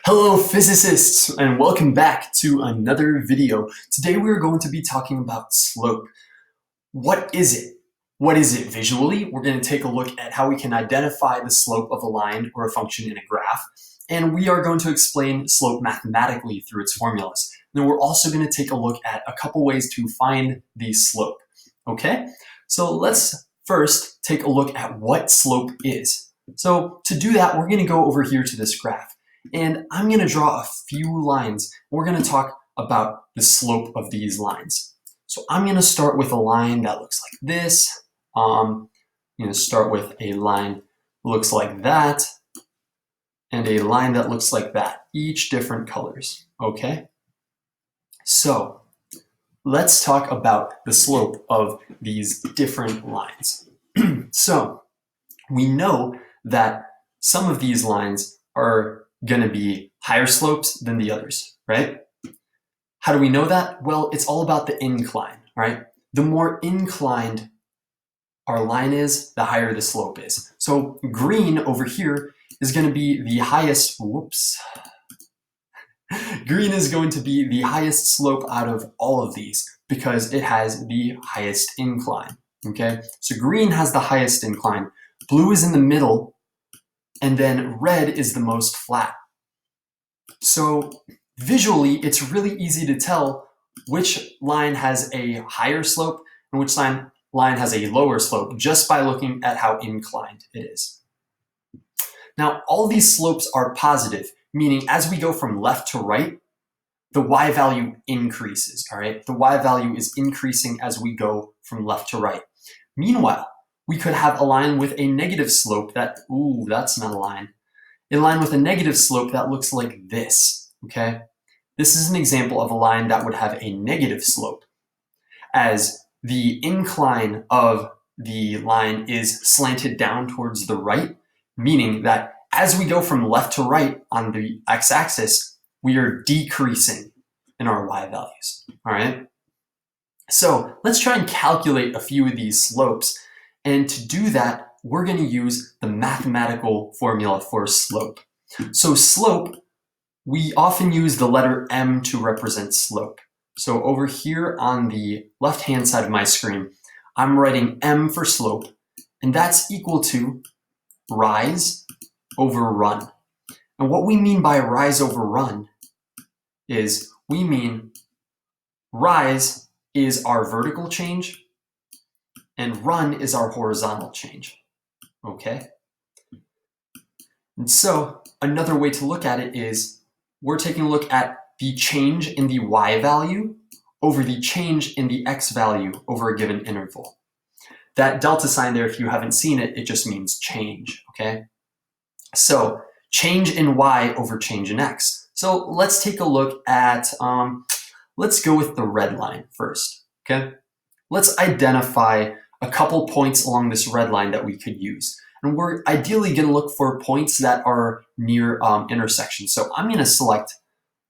Hello physicists, and welcome back to another video. Today we're going to be talking about slope. What is it? What is it visually? We're going to take a look at how we can identify the slope of a line or a function in a graph, and we are going to explain slope mathematically through its formulas. Then we're also going to take a look at a couple ways to find the slope. Okay, so let's first take a look at what slope is. So to do that, we're going to go over here to this graph. And I'm going to draw a few lines. We're going to talk about the slope of these lines. So I'm going to start with a line that looks like this. I'm going to start with a line that looks like that, and a line that looks like that, each different colors, okay? So let's talk about the slope of these different lines. So we know that some of these lines are going to be higher slopes than the others, right? How do we know that? Well, it's all about the incline, right? The more inclined our line is, the higher the slope is. So green over here is going to be the highest, green is going to be the highest slope out of all of these because it has the highest incline, okay? So green has the highest incline, blue is in the middle, and then red is the most flat. So visually, it's really easy to tell which line has a higher slope and which line has a lower slope just by looking at how inclined it is. Now, all these slopes are positive, meaning as we go from left to right, the y value increases, all right? The y value is increasing as we go from left to right. Meanwhile, we could have a line with a negative slope that, that's not a line. A line with a negative slope that looks like this, okay? This is an example of a line that would have a negative slope, as the incline of the line is slanted down towards the right, meaning that as we go from left to right on the x-axis, we are decreasing in our y values, all right? So let's try and calculate a few of these slopes, and to do that, we're going to use the mathematical formula for slope. So slope, we often use the letter m to represent slope. So over here on the left-hand side of my screen, I'm writing m for slope, and that's equal to rise over run. And what we mean by rise over run is we mean rise is our vertical change, and run is our horizontal change. Okay? And so another way to look at it is we're taking a look at the change in the y value over the change in the x value over a given interval. That delta sign there, if you haven't seen it, it just means change, okay? So change in y over change in x. So let's take a look at, let's go with the red line first, okay? Let's identify a couple points along this red line that we could use. And we're ideally going to look for points that are near intersections. So I'm going to select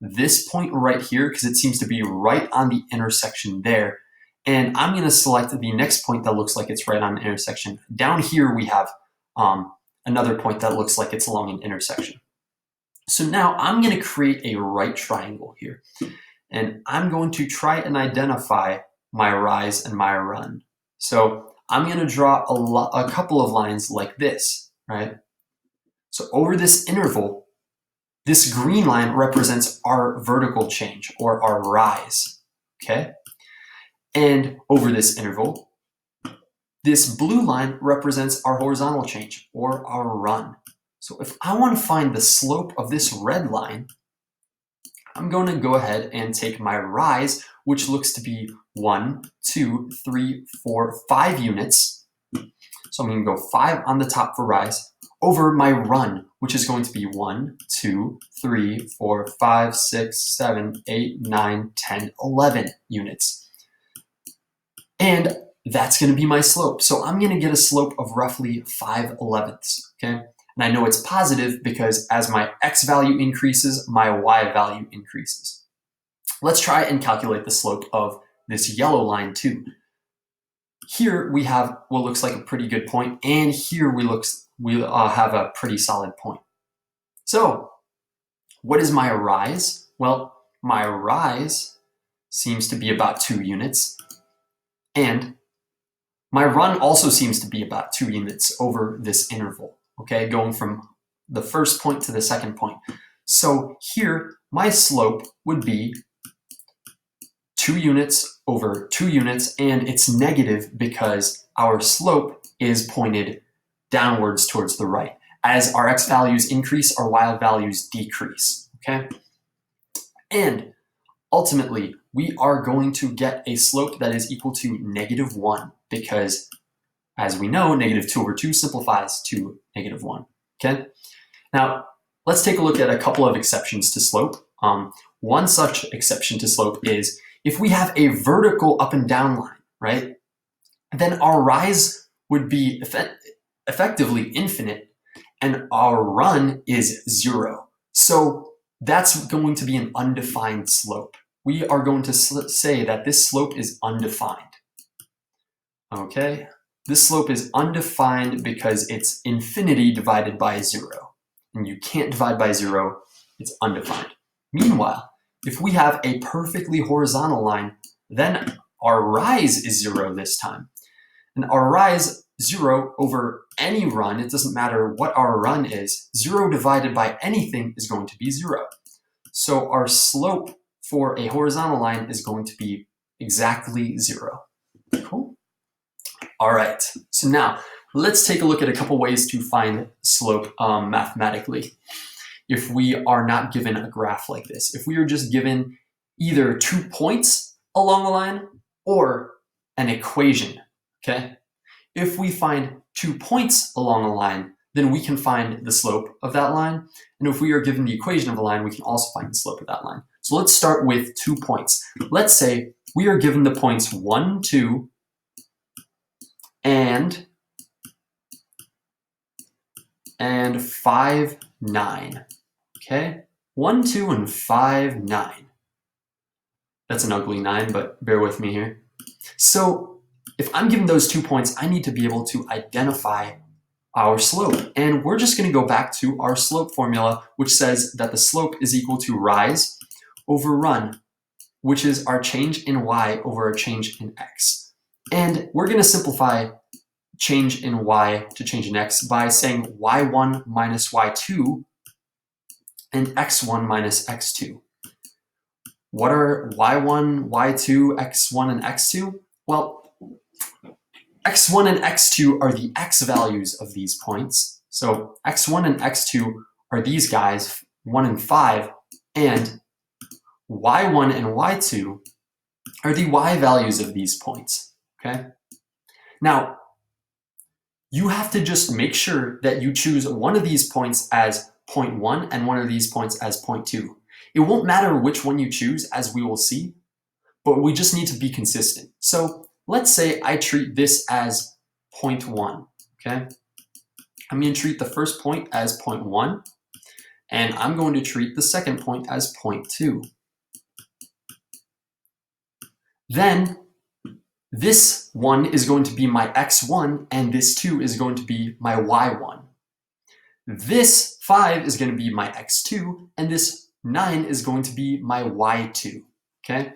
this point right here because it seems to be right on the intersection there. And I'm going to select the next point that looks like it's right on the intersection. Down here we have another point that looks like it's along an intersection. So now I'm going to create a right triangle here. And I'm going to try and identify my rise and my run. So I'm going to draw a couple of lines like this, right? So over this interval, this green line represents our vertical change or our rise, okay? And over this interval, this blue line represents our horizontal change or our run. So if I want to find the slope of this red line, I'm going to go ahead and take my rise, which looks to be 1, 2, 3, 4, 5 units. So I'm going to go 5 on the top for rise, over my run, which is going to be 1, 2, 3, 4, 5, 6, 7, 8, 9, 10, 11 units. And that's going to be my slope. So I'm going to get a slope of roughly 5/11, okay? And I know it's positive because as my x value increases, my y value increases. Let's try and calculate the slope of this yellow line too. Here we have what looks like a pretty good point, and here we have a pretty solid point. So What is my rise? Well, my rise seems to be about 2 units, and my run also seems to be about 2 units over this interval, okay, going from the first point to the second point. So here, my slope would be 2 units over 2 units, and it's negative because our slope is pointed downwards towards the right. As our x values increase, our y values decrease, okay? And ultimately, we are going to get a slope that is equal to -1 because, as we know, -2 over 2 simplifies to -1, okay? Now, let's take a look at a couple of exceptions to slope. One such exception to slope is if we have a vertical up and down line, right? Then our rise would be effectively infinite and our run is 0. So that's going to be an undefined slope. We are going to say that this slope is undefined. Okay, this slope is undefined because it's infinity divided by 0. And you can't divide by 0, it's undefined. Meanwhile, if we have a perfectly horizontal line, then our rise is 0 this time. And our rise, 0 over any run, it doesn't matter what our run is, 0 divided by anything is going to be 0. So our slope for a horizontal line is going to be exactly 0. Cool. All right, so now let's take a look at a couple ways to find slope mathematically if we are not given a graph like this. If we are just given either 2 points along the line or an equation, okay? If we find 2 points along a line, then we can find the slope of that line. And if we are given the equation of a line, we can also find the slope of that line. So let's start with 2 points. Let's say we are given the points 1, 2, and 5, 9. Okay? 1, 2, and 5, 9. That's an ugly 9, but bear with me here. So if I'm given those 2 points, I need to be able to identify our slope. And we're just going to go back to our slope formula, which says that the slope is equal to rise over run, which is our change in y over our change in x. And we're going to simplify change in y to change in x by saying y1 minus y2 and x1 minus x2. What are y1, y2, x1, and x2? Well, x1 and x2 are the x values of these points. So x1 and x2 are these guys, 1 and 5, and y1 and y2 are the y values of these points, okay? Now, you have to just make sure that you choose one of these points as point 1 and one of these points as point 2. It won't matter which one you choose, as we will see, but we just need to be consistent. So let's say I treat this as point 1, okay? I'm going to treat the first point as point 1, and I'm going to treat the second point as point 2. Then this 1 is going to be my x1, and this 2 is going to be my y1. This 5 is going to be my x2, and this 9 is going to be my y2, okay?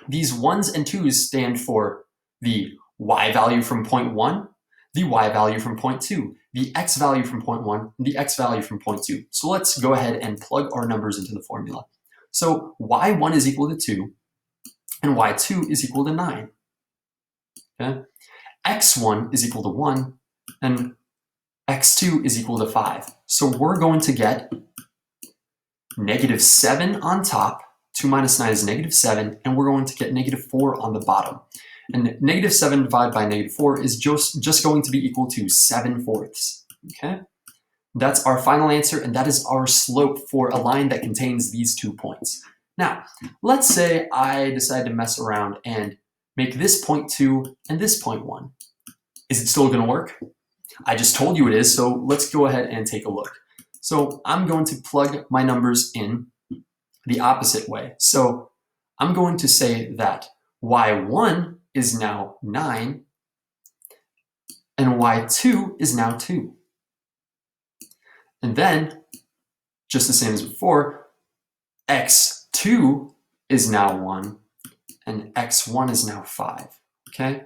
These 1s and 2s stand for the y value from point 1, the y value from point 2, the x value from point 1, and the x value from point 2. So let's go ahead and plug our numbers into the formula. So y1 is equal to 2, and y2 is equal to 9. Okay? x1 is equal to 1, and x2 is equal to 5. So we're going to get -7 on top. 2 minus 9 is -7, and we're going to get -4 on the bottom. And -7 divided by -4 is just going to be equal to 7/4. Okay? That's our final answer, and that is our slope for a line that contains these 2 points. Now, let's say I decide to mess around and make this point 2 and this point 1. Is it still going to work? I just told you it is, so let's go ahead and take a look. So I'm going to plug my numbers in the opposite way. So I'm going to say that y1 is now 9 and y2 is now 2. And then, just the same as before, x2 is now 1, and x1 is now 5, okay?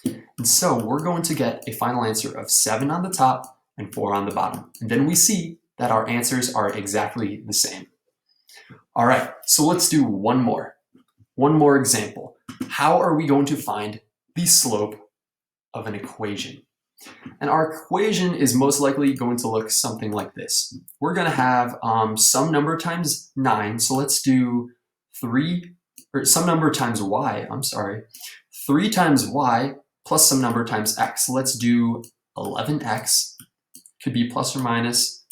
And so we're going to get a final answer of 7 on the top and 4 on the bottom. And then we see that our answers are exactly the same. All right, so let's do one more example. How are we going to find the slope of an equation? And our equation is most likely going to look something like this. We're going to have some number times 9. So let's do 3, or some number times y, 3 times y plus some number times x. Let's do 11x, could be plus or minus.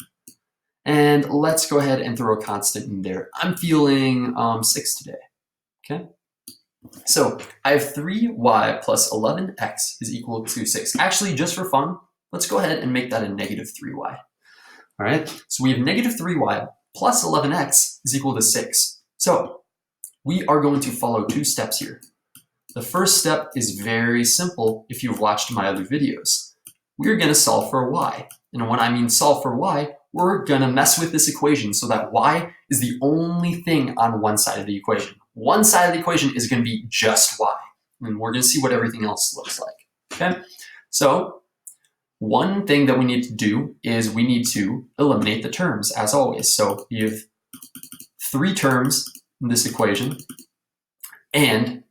And let's go ahead and throw a constant in there. I'm feeling 6 today, okay? So I have 3y plus 11x is equal to 6. Actually, just for fun, let's go ahead and make that a negative 3y. All right, so we have negative 3y plus 11x is equal to 6. So we are going to follow 2 steps here. The first step is very simple if you've watched my other videos. We're going to solve for y. And when I mean solve for y, we're going to mess with this equation so that y is the only thing on one side of the equation. One side of the equation is going to be just y. And we're going to see what everything else looks like. Okay? So one thing that we need to do is we need to eliminate the terms, as always. So you have 3 terms in this equation, and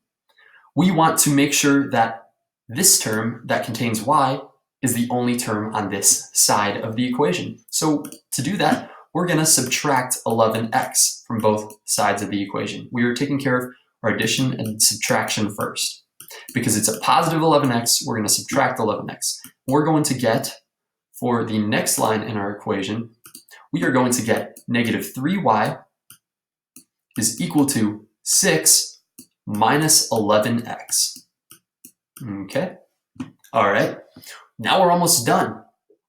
we want to make sure that this term that contains y is the only term on this side of the equation. So to do that, we're going to subtract 11x from both sides of the equation. We are taking care of our addition and subtraction first. Because it's a positive 11x, we're going to subtract 11x. We're going to get, for the next line in our equation, we are going to get negative 3y is equal to 6 minus 11x. Okay? All right. Now we're almost done.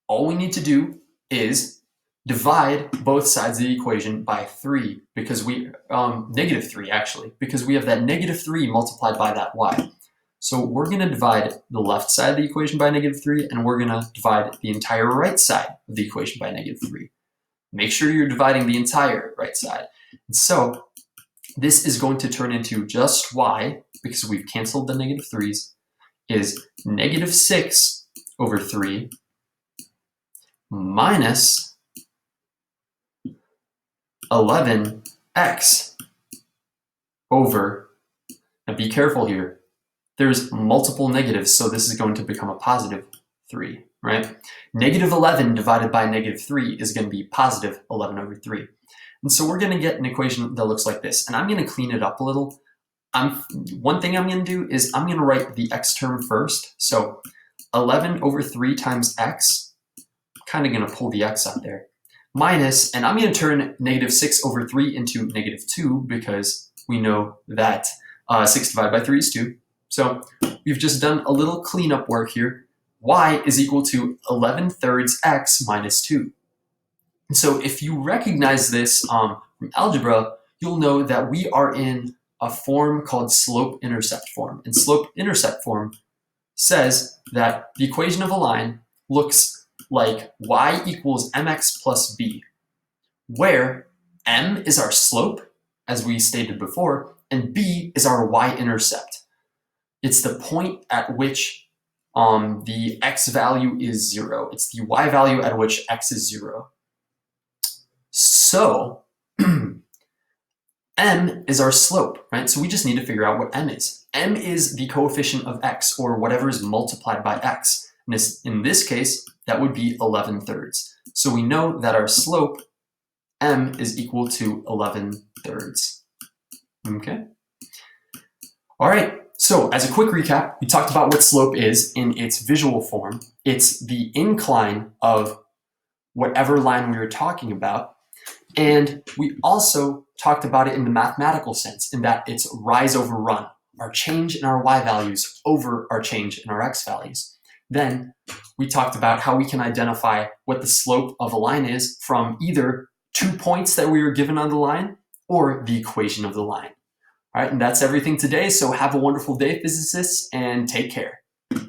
All we need to do is divide both sides of the equation by 3, because we, negative 3 actually, because we have that negative 3 multiplied by that y. So we're going to divide the left side of the equation by negative 3, and we're going to divide the entire right side of the equation by negative 3. Make sure you're dividing the entire right side. And so this is going to turn into just y, because we've canceled the negative 3's, is negative 6 over 3 minus 11x over, now be careful here, there's multiple negatives, so this is going to become a positive 3, right? Negative 11 divided by negative 3 is going to be positive 11 over 3. And so we're going to get an equation that looks like this, and I'm going to clean it up a little. One thing I'm going to do is I'm going to write the x term first. So 11 over 3 times x, kind of going to pull the x out there, minus, and I'm going to turn negative 6 over 3 into negative 2, because we know that 6 divided by 3 is 2. So we've just done a little cleanup work here. Y is equal to 11/3 x minus 2. And so if you recognize this from algebra, you'll know that we are in a form called slope-intercept form. And slope-intercept form says that the equation of a line looks like y equals mx plus b, where m is our slope, as we stated before, and b is our y-intercept. It's the point at which the x value is 0. It's the y value at which x is 0. So m is our slope, right? So we just need to figure out what m is. M is the coefficient of x, or whatever is multiplied by x. In this case, that would be 11/3. So we know that our slope, m, is equal to 11/3. Okay? All right, so as a quick recap, we talked about what slope is in its visual form. It's the incline of whatever line we were talking about. And we also talked about it in the mathematical sense, in that it's rise over run, our change in our y values over our change in our x values. Then we talked about how we can identify what the slope of a line is from either 2 points that we were given on the line or the equation of the line. All right, and that's everything today. So have a wonderful day, physicists, and take care.